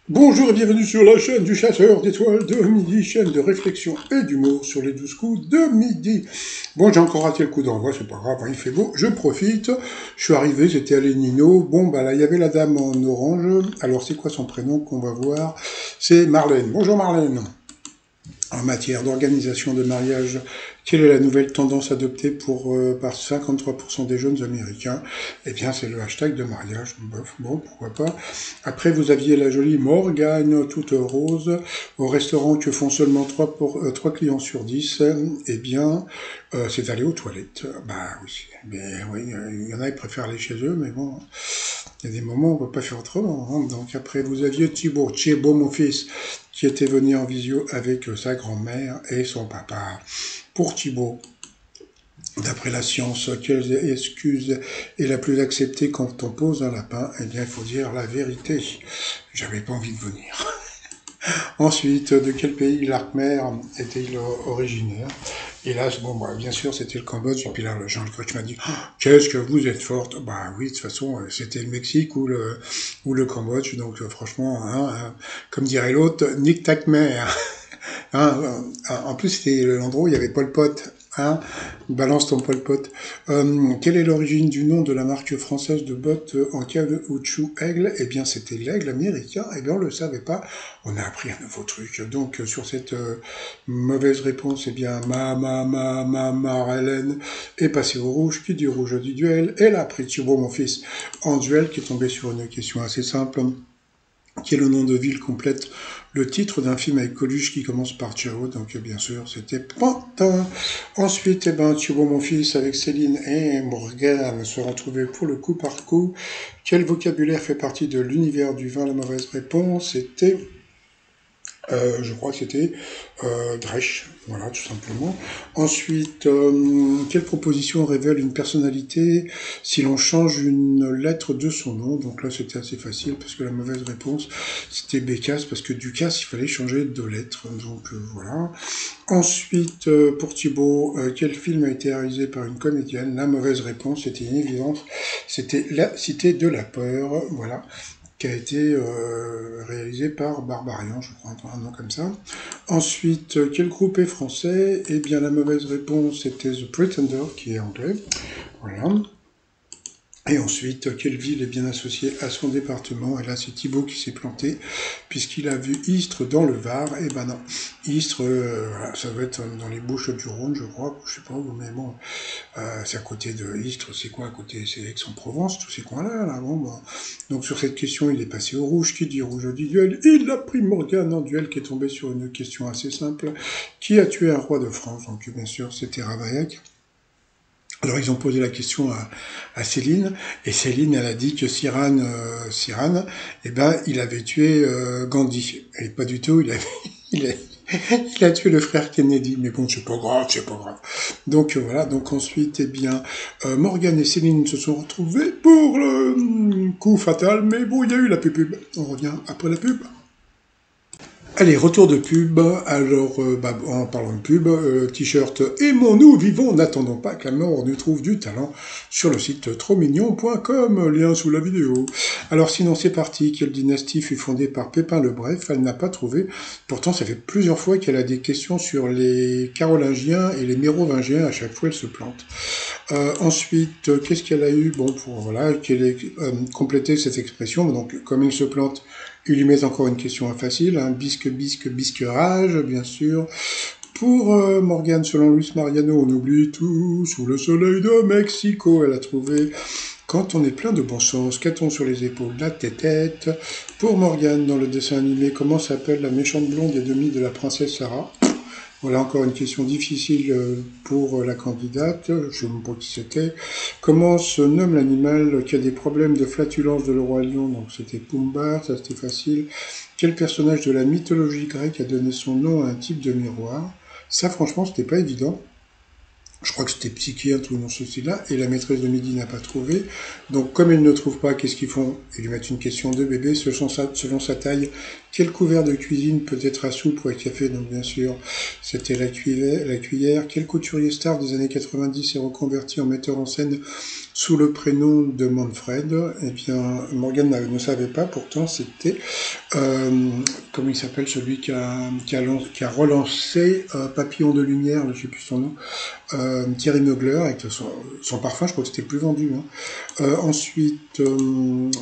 Bonjour et bienvenue sur la chaîne du chasseur d'étoiles de midi, chaîne de réflexion et d'humour sur les 12 coups de midi. Bon, j'ai encore raté le coup d'envoi, c'est pas grave, hein, il fait beau, je profite. Je suis arrivé, j'étais à Lénino. Bon, bah là, il y avait la dame en orange. Alors, c'est quoi son prénom qu'on va voir? C'est Marlène. Bonjour Marlène. En matière d'organisation de mariage, quelle est la nouvelle tendance adoptée par 53% des jeunes américains? Eh bien, c'est le hashtag de mariage. Bof, bon, pourquoi pas. Après, vous aviez la jolie Morgane, toute rose, au restaurant que font seulement 3 clients sur 10. Eh bien, c'est d'aller aux toilettes. Bah oui, mais oui, il y en a qui préfèrent aller chez eux, mais bon, il y a des moments où on ne peut pas faire autrement, hein. Donc après, vous aviez Thibaut, mon fils, qui était venu en visio avec sa grand-mère et son papa. Pour Thibaut, d'après la science, quelle excuse est la plus acceptée quand on pose un lapin? Eh bien, il faut dire la vérité. J'avais pas envie de venir. Ensuite, de quel pays l'Arc-Mer était-il originaire? Hélas, bon, bah, bien sûr, c'était le Cambodge. Et puis là, Jean le coach m'a dit, oh, qu'est-ce que vous êtes forte. Bah oui, de toute façon, c'était le Mexique ou le Cambodge. Donc, franchement, hein, comme dirait l'autre, nique ta mère. Hein, en plus, c'était l'endroit où il y avait Pol Pot. Hein, balance ton Pol Pot. Quelle est l'origine du nom de la marque française de bottes en caoutchouc Aigle? Eh bien, c'était l'aigle américain. Eh bien, on le savait pas. On a appris un nouveau truc. Donc, sur cette mauvaise réponse, eh bien, Marlène est passée au rouge. Qui dit rouge dit duel. Elle a pris Thibaut, mon fils, en duel, qui est tombé sur une question assez simple. Qui est le nom de ville complète, le titre d'un film avec Coluche qui commence par Ciao, donc bien sûr c'était Pantin. Ensuite, Thibaut mon fils avec Céline et Morgane se retrouvaient pour le coup par coup. Quel vocabulaire fait partie de l'univers du vin? La mauvaise réponse était je crois que c'était Grèche, voilà, tout simplement. Ensuite, quelle proposition révèle une personnalité si l'on change une lettre de son nom? Donc là, c'était assez facile, parce que la mauvaise réponse, c'était Bécasse, parce que Ducasse, il fallait changer de lettre. Donc voilà. Ensuite, pour Thibaut, quel film a été réalisé par une comédienne? La mauvaise réponse, c'était une évidence, c'était La Cité de la Peur, voilà, qui a été réalisé par Barbarian, je crois, un nom comme ça. Ensuite, quel groupe est français? Eh bien, la mauvaise réponse était The Pretender, qui est anglais. Voilà. Et ensuite, quelle ville est bien associée à son département? Et là, c'est Thibaut qui s'est planté, puisqu'il a vu Istres dans le Var. Eh ben non, Istres, voilà, ça doit être dans les Bouches-du-Rhône, je crois, je sais pas où, mais bon, c'est à côté de Istres, c'est quoi à côté? C'est Aix-en-Provence, tous ces coins-là, là, bon, bon. Donc sur cette question, il est passé au rouge. Qui dit rouge dit duel. Il a pris Morgane en duel, qui est tombé sur une question assez simple. Qui a tué un roi de France? Donc bien sûr, c'était Ravaillac. Alors ils ont posé la question à Céline, et Céline, elle a dit que Cyrano, eh ben, il avait tué Gandhi. Et pas du tout, il a, il a tué le frère Kennedy. Mais bon, c'est pas grave, c'est pas grave. Donc voilà, donc ensuite, eh bien, Morgane et Céline se sont retrouvés pour le coup fatal, mais bon, il y a eu la pub. On revient après la pub. Allez, retour de pub. Alors, en parlant de pub, t-shirt aimons-nous, vivons, n'attendons pas que la mort nous trouve du talent sur le site trosmignon.com, lien sous la vidéo. Alors sinon c'est parti, quelle dynastie fut fondée par Pépin le Bref? Elle n'a pas trouvé. Pourtant ça fait plusieurs fois qu'elle a des questions sur les Carolingiens et les Mérovingiens, à chaque fois elle se plante. Ensuite, qu'est-ce qu'elle a eu? Bon, pour voilà, qu'elle ait complété cette expression, donc comme il se plante, il lui met encore une question facile, hein, bisquerage, bien sûr. Pour Morgane, selon Luis Mariano, on oublie tout, sous le soleil de Mexico, elle a trouvé. Quand on est plein de bon sens, qu'a-t-on sur les épaules? La tête. Pour Morgane, dans le dessin animé, comment s'appelle la méchante blonde et demie de la princesse Sarah? Voilà encore une question difficile pour la candidate, je ne sais même pas qui c'était. Comment se nomme l'animal qui a des problèmes de flatulence de le roi lion? Donc c'était Pumba, ça c'était facile. Quel personnage de la mythologie grecque a donné son nom à un type de miroir? Ça franchement c'était pas évident. Je crois que c'était psychiatre ou non ce style-là, et la maîtresse de midi n'a pas trouvé. Donc, comme elle ne trouve pas, qu'est-ce qu'ils font? Ils lui mettent une question de bébé, selon sa taille. Quel couvert de cuisine peut être à soupe ou à café? Donc, bien sûr, c'était la cuillère. Quel couturier star des années 90 est reconverti en metteur en scène sous le prénom de Manfred? Eh bien, Morgan ne savait pas, pourtant, c'était, comment il s'appelle, celui qui a relancé Papillon de lumière, je ne sais plus son nom, Thierry Mugler, avec son parfum, je crois que c'était le plus vendu. Hein. Ensuite,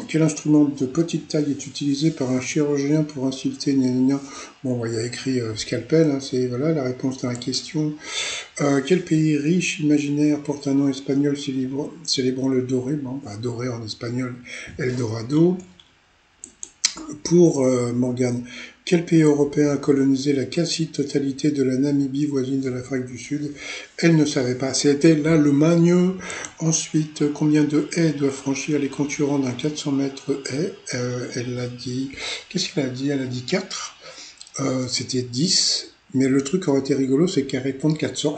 quel instrument de petite taille est utilisé par un chirurgien pour insulter gna. Bon, il y a écrit scalpel, hein, c'est voilà la réponse à la question. Quel pays riche imaginaire porte un nom espagnol célébrant le doré? Bon, doré en espagnol, El Dorado. Pour Morgane, quel pays européen a colonisé la quasi-totalité de la Namibie voisine de l'Afrique du Sud? Elle ne savait pas. C'était l'Allemagne. Ensuite, combien de haies doivent franchir les concurrents d'un 400 mètres haies? Elle a dit... Qu'est-ce qu'elle a dit? Elle a dit 4. C'était 10. Mais le truc aurait été rigolo, c'est qu'elle réponde 400.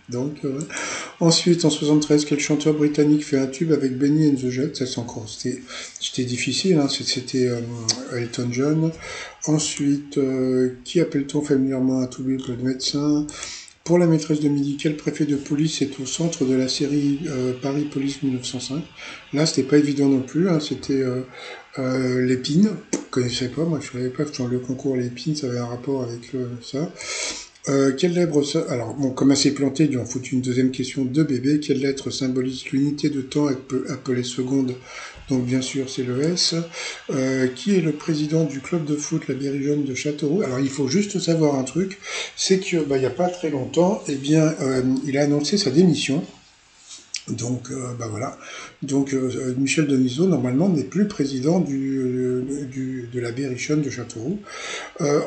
Donc, ensuite, en 73, quel chanteur britannique fait un tube avec Benny and the Jets? Ça, c'était difficile, hein, c'était Elton John. Ensuite, qui appelle-t-on familièrement un toubib? Le médecin. Pour la maîtresse de midi, quel préfet de police est au centre de la série Paris Police 1905? Là, c'était pas évident non plus, hein, c'était Lépine. Je connaissais pas, moi je savais pas que dans le concours Lépine, ça avait un rapport avec ça. Quelle lettre, alors bon, comme elle s'est plantée, ils lui ont foutu une deuxième question de bébé. Quelle lettre symbolise l'unité de temps appelée seconde? Donc bien sûr c'est le S. Qui est le président du club de foot La Berrichonne de Châteauroux? Alors il faut juste savoir un truc, c'est que il y a pas très longtemps, eh bien il a annoncé sa démission. Donc voilà. Donc Michel Denisot normalement n'est plus président de la Berrichonne de Châteauroux.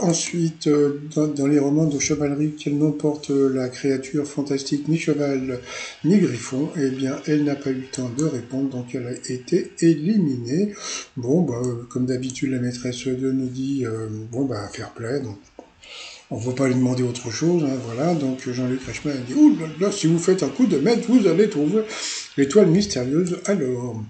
Ensuite, dans les romans de chevalerie, quel nom porte la créature fantastique, ni cheval ni griffon? Eh bien, elle n'a pas eu le temps de répondre, donc elle a été éliminée. Bon, comme d'habitude, la maîtresse de nous dit, fair play, donc on ne va pas lui demander autre chose, hein, voilà. Donc Jean-Luc Reichmann a dit, ouh là, si vous faites un coup de maître, vous allez trouver l'étoile mystérieuse. Alors,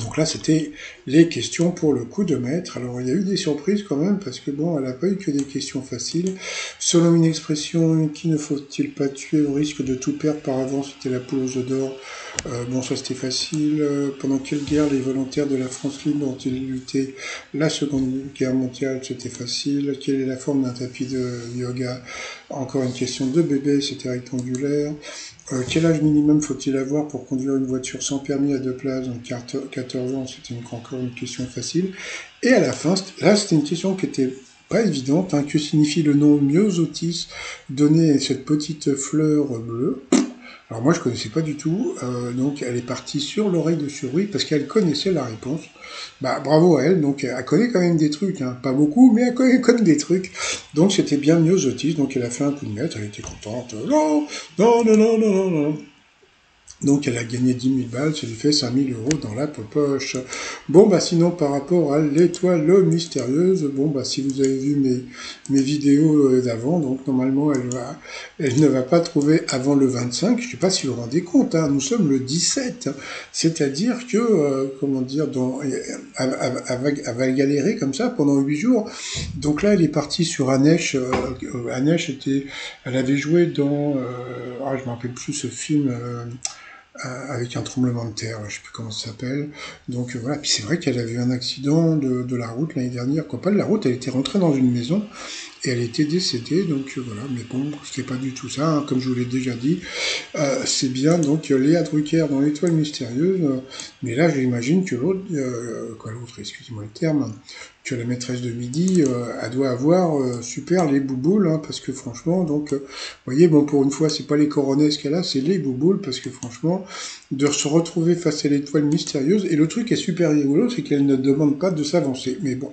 donc là, c'était les questions pour le coup de maître. Alors, il y a eu des surprises quand même, parce que bon, elle n'a pas eu que des questions faciles. Selon une expression, qui ne faut-il pas tuer au risque de tout perdre par avance? C'était la poule aux œufs d'or. Bon, ça c'était facile. Pendant quelle guerre les volontaires de la France libre ont-ils lutté? La Seconde Guerre mondiale, c'était facile. Quelle est la forme d'un tapis de yoga? Encore une question de bébé, c'était rectangulaire. Quel âge minimum faut-il avoir pour conduire une voiture sans permis à deux places? Donc 14 ans, c'était encore une question facile. Et à la fin, là c'était une question qui était pas évidente. Hein. Que signifie le nom myosotis donné à cette petite fleur bleue? Alors moi je connaissais pas du tout, donc elle est partie sur l'oreille de Surui parce qu'elle connaissait la réponse. Bravo à elle, donc elle connaît quand même des trucs, hein. Pas beaucoup, mais elle connaît quand même des trucs. Donc c'était bien myosotis, donc elle a fait un coup de maître, elle était contente. Non, non, non, non, non, non, non. Donc elle a gagné 10 000 balles, ça lui fait 5 000 euros dans la poche. Bon, sinon par rapport à l'étoile mystérieuse, si vous avez vu mes vidéos d'avant, donc normalement elle ne va pas trouver avant le 25, je sais pas si vous vous rendez compte, hein, nous sommes le 17, hein, c'est-à-dire que, elle va galérer comme ça pendant 8 jours. Donc là elle est partie sur Anesh, Anesh elle avait joué dans, je me rappelle plus ce film, avec un tremblement de terre, je sais plus comment ça s'appelle. Donc voilà, puis c'est vrai qu'elle a eu un accident de la route l'année dernière, pas de la route, elle était rentrée dans une maison et elle était décédée, donc voilà, mais bon, c'était pas du tout ça, hein, comme je vous l'ai déjà dit. C'est bien donc Léa Drucker dans l'étoile mystérieuse, mais là j'imagine que l'autre, excusez-moi le terme, que la maîtresse de midi, elle doit avoir super les bouboules, hein, parce que franchement, donc, vous voyez, bon, pour une fois, c'est pas les coronets qu'elle a, c'est les bouboules, parce que franchement, de se retrouver face à l'étoile mystérieuse, et le truc est super rigolo, c'est qu'elle ne demande pas de s'avancer, mais bon,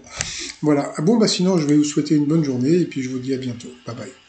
voilà. Sinon, je vais vous souhaiter une bonne journée, et puis je vous dis à bientôt. Bye bye.